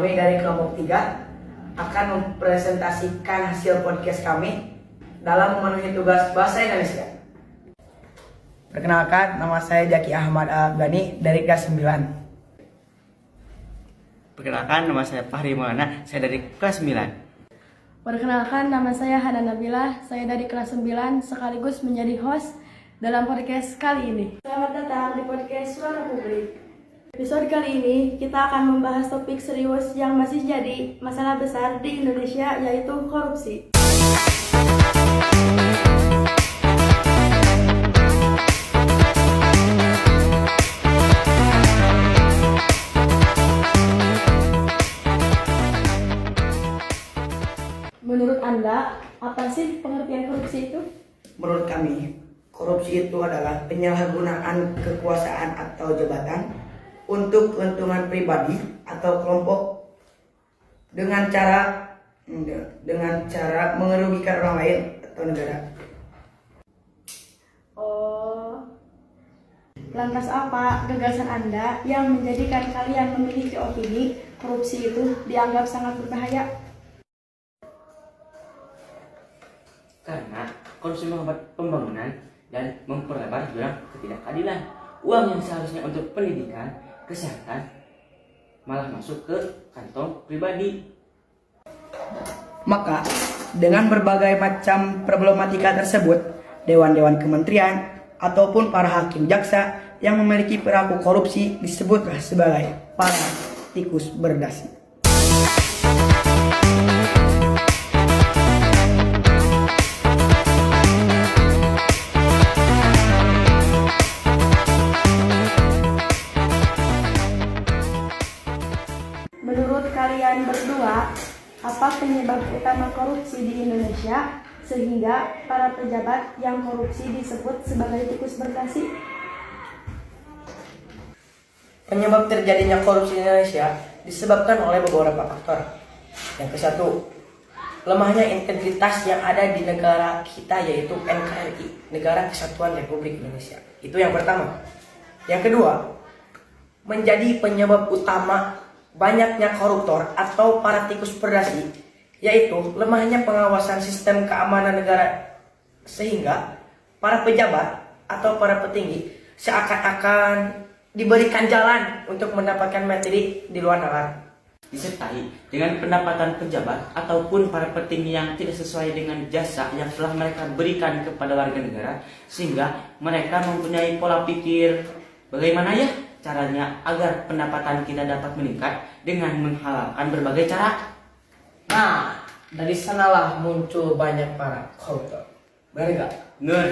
kami dari kelompok 3 akan mempresentasikan hasil podcast kami dalam memenuhi tugas bahasa Indonesia. Perkenalkan, nama saya Jaki Ahmad Al-Gani dari kelas 9. Perkenalkan, nama saya Fahri Maulana, saya dari kelas 9. Perkenalkan, nama saya Hana Nabila, saya dari kelas 9 sekaligus menjadi host dalam podcast kali ini. Selamat datang di podcast Suara Publik. Episode kali ini kita akan membahas topik serius yang masih jadi masalah besar di Indonesia, yaitu korupsi. Menurut Anda, apa sih pengertian korupsi itu? Menurut kami, korupsi itu adalah penyalahgunaan kekuasaan atau jabatan untuk keuntungan pribadi atau kelompok dengan cara mengerugikan orang lain atau negara. Oh, lantas apa gagasan Anda yang menjadikan kalian memiliki opini korupsi itu dianggap sangat berbahaya? Karena korupsi menghambat pembangunan dan memperlebar jurang ketidakadilan. Uang yang seharusnya untuk pendidikan, kesehatan, malah masuk ke kantong pribadi. Maka, dengan berbagai macam problematika tersebut, dewan-dewan kementerian ataupun para hakim jaksa yang memiliki perilaku korupsi disebutlah sebagai para tikus berdasi. Menurut kalian berdua, apa penyebab utama korupsi di Indonesia sehingga para pejabat yang korupsi disebut sebagai tikus berdasi? Penyebab terjadinya korupsi di Indonesia disebabkan oleh beberapa faktor. Yang ke satu, lemahnya integritas yang ada di negara kita, yaitu NKRI, Negara Kesatuan Republik Indonesia. Itu yang pertama. Yang kedua, menjadi penyebab utama banyaknya koruptor atau para tikus berdasi, yaitu lemahnya pengawasan sistem keamanan negara, sehingga para pejabat atau para petinggi seakan-akan diberikan jalan untuk mendapatkan materi di luar nalar. Disertai dengan pendapatan pejabat ataupun para petinggi yang tidak sesuai dengan jasa yang telah mereka berikan kepada warga negara, sehingga mereka mempunyai pola pikir bagaimana ya caranya agar pendapatan kita dapat meningkat dengan menghalalkan berbagai cara. Nah, dari sanalah muncul banyak para koruptor. Benar nggak? Benar.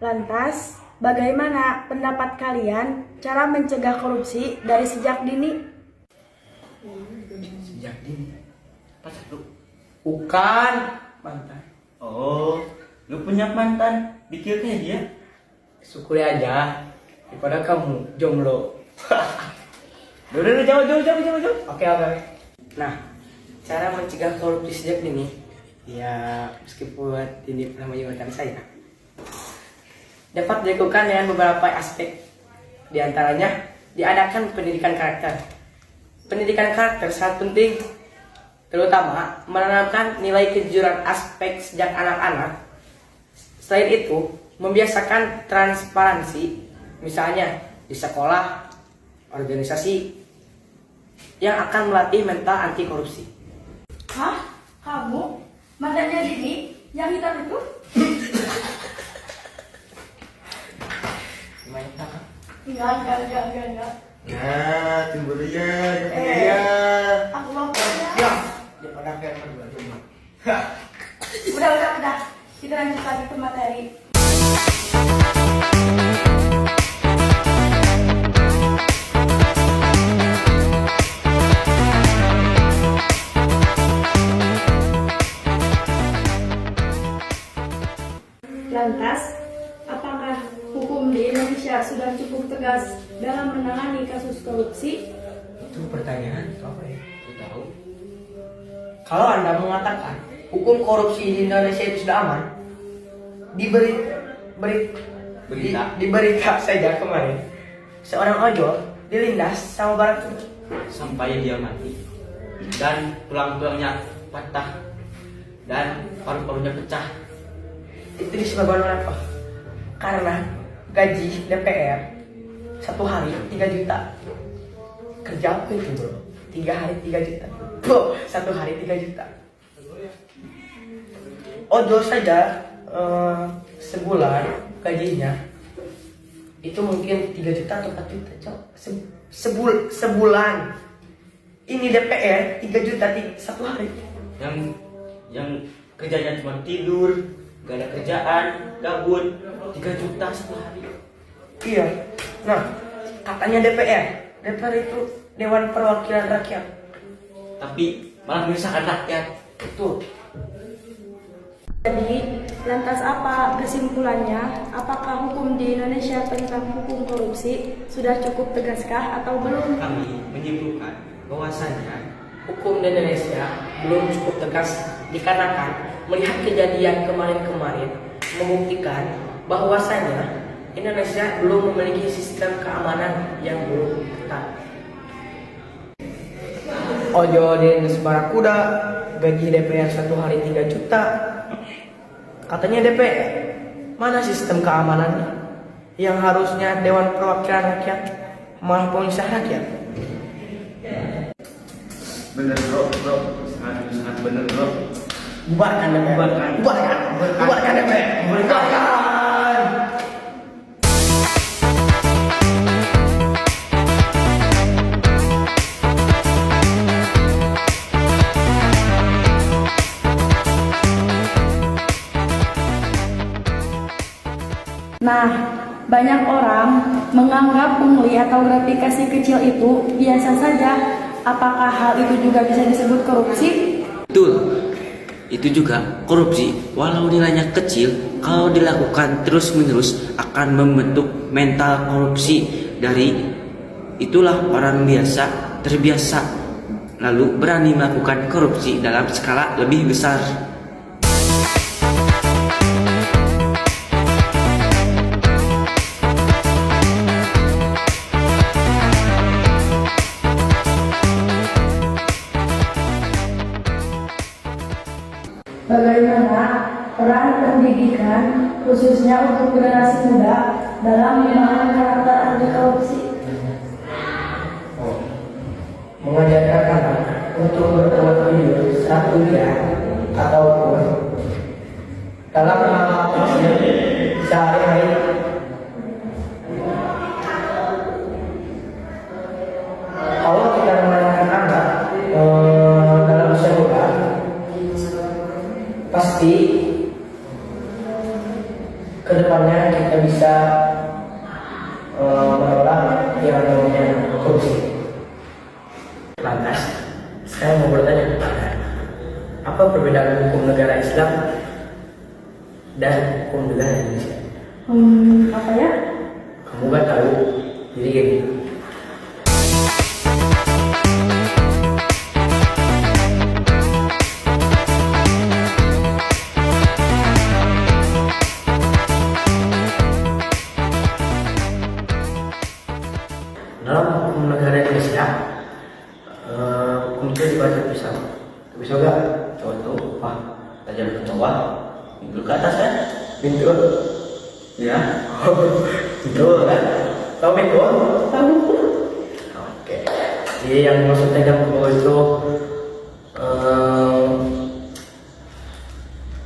Lantas, bagaimana pendapat kalian cara mencegah korupsi dari sejak dini? Sejak dini. Pacar lu? Bukan, mantan. Oh, lu punya mantan? Dikir kayak dia? Syukuri aja daripada kamu jomblo. Udah, jauh. Oke. Nah, cara mencegah korupsi sejak dini, ya meskipun ini pernah menyebutkan saya, dapat dilakukan dengan beberapa aspek. Di antaranya, diadakan pendidikan karakter. Pendidikan karakter sangat penting, terutama menanamkan nilai kejujuran aspek sejak anak-anak. Selain itu, membiasakan transparansi, misalnya di sekolah, organisasi, yang akan melatih mental anti korupsi. Hah? Kamu? Mantannya Dini? Yang hitam itu? Enggak. Ya, tunggu dia. Aku lapar ya. Ya, daripada kayak berdua jomblo. Udah. Kita lanjut lagi ke materi. Lantas, apakah hukum di Indonesia sudah cukup tegas dalam menangani kasus korupsi? Itu pertanyaan apa ya? Tahu. Kalau Anda mengatakan hukum korupsi di Indonesia itu sudah aman, di berita saja kemarin seorang ojol dilindas sama barak Sampai dia mati dan tulang-tulangnya patah dan paru-parunya pecah. itu disebabkan apa? Karena gaji DPR 1 hari 3 juta. Kerja apa itu bro? 3 hari 3 juta. Bro, 1 hari 3 juta. Ojol saja sebulan gajinya itu mungkin 3 juta atau 4 juta, cok. Sebulan. Ini DPR 3 juta 1 hari. Yang kerjanya cuma tidur, gak ada kerjaan, gabut, 3 juta 1 hari. Iya. Nah, katanya DPR itu Dewan Perwakilan Rakyat. Tapi malah menyusahkan rakyat. Betul. Jadi, lantas apa kesimpulannya? Apakah hukum di Indonesia tentang hukum korupsi sudah cukup tegaskah atau belum? Kami menyimpulkan bahwasanya Hukum di Indonesia belum cukup tegas dikarenakan melihat kejadian kemarin-kemarin membuktikan bahwasanya Indonesia belum memiliki sistem keamanan yang belum ketat. Ojol di Barakuda, gaji DPR 1 hari 3 juta. Katanya DPR, mana sistem keamanannya? Yang harusnya Dewan Perwakilan Rakyat malah pemisah rakyat. bener bro, sangat bener bro. Bubarkan DPR. Bubarkan DPR. Bubarkan. Nah, banyak orang menganggap pungli atau gratifikasi kecil itu biasa saja. Apakah hal itu juga bisa disebut korupsi? Betul. Itu juga korupsi, walau nilainya kecil, kalau dilakukan terus-menerus akan membentuk mental korupsi. Dari itulah orang biasa terbiasa lalu berani melakukan korupsi dalam skala lebih besar. Bagaimana peran pendidikan khususnya untuk generasi muda dalam membangun karakter anti korupsi? Mengajarkan anak untuk berbuat jujur saat kuliah ataupun dalam hal kecil sehari-hari. Kalau kita mengajarkan anak dalam sekolah, pasti kedepannya kita bisa menolak yang namanya korupsi. Lantas, saya mau bertanya kepada apa perbedaan hukum negara Islam dan hukum negara Indonesia? Apa ya? Kamu gak tahu? Jadi gini. Dalam hukum negara Indonesia, hukum itu dibaca pisau. Pisau gak? Cowok tuh, wah, tajam ke bawah, pintu ke atas kan? Pintu, ya. Pintu kan? Tahu pintu? Tahu. Oke. Jadi yang maksud tajam ke bawah itu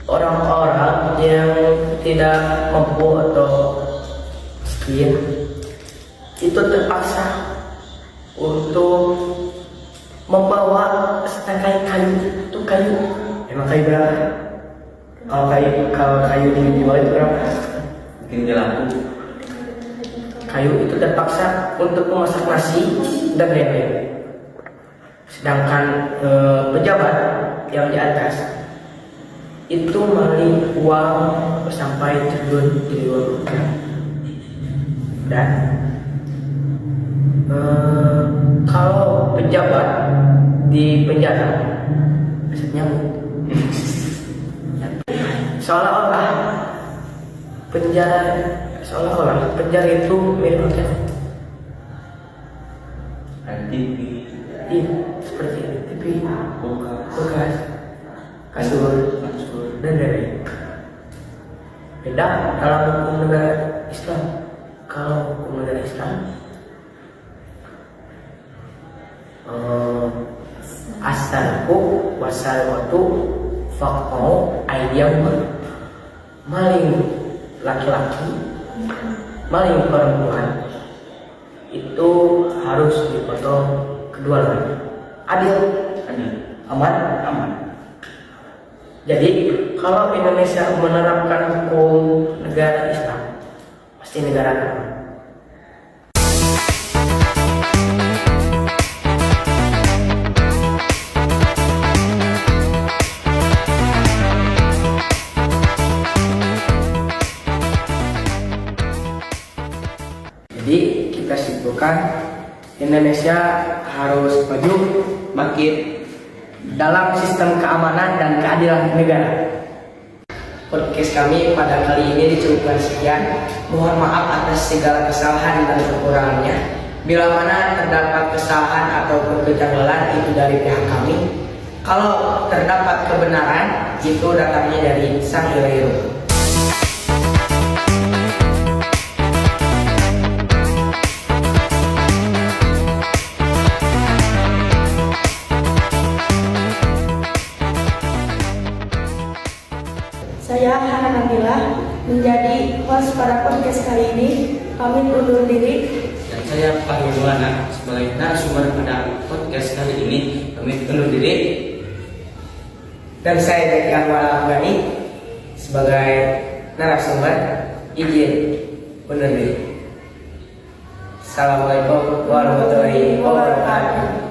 orang-orang yang tidak mampu atau miskin itu terpaksa untuk membawa setangkai kayu. Itu kayu, emang kayu berapa? Kalau kayu dijual itu berapa? Bikin jalan. Kayu itu terpaksa untuk memasak nasi dan lain-lain. Sedangkan pejabat yang di atas itu melalui uang sampai triliun rupiah. Dan kalau pejabat di penjara. Maksudnya seolah-olah penjara itu milik rakyat. TV, Iya, seperti TV, kulkas, kulkas, kasur, dan lain-lain. Beda dalam hukum negara Islam. Kalau hukum negara Islam, asalku wasalwatu fakau aidiyahum, maling laki-laki, maling perempuan itu harus dipotong keduanya. Adil, aman. Jadi kalau Indonesia menerapkan hukum negara Islam, pasti negara aman. Jadi kita simpulkan Indonesia harus maju makin dalam sistem keamanan dan keadilan negara. Podcast kami pada kali ini dicukupkan sekian. Mohon maaf atas segala kesalahan dan kekurangannya. Bila mana terdapat kesalahan ataupun kejanggalan itu dari pihak kami. Kalau terdapat kebenaran itu datangnya dari Sang Ilahi Ruh. Saya Hana Nabila menjadi host pada podcast kali ini. Kami undur diri. dan saya Fahri Maulana sebagai narasumber pada podcast kali ini. Kami undur diri. Dan saya Zaki Ahmad Afghani sebagai narasumber izin undur diri. Assalamualaikum warahmatullahi wabarakatuh.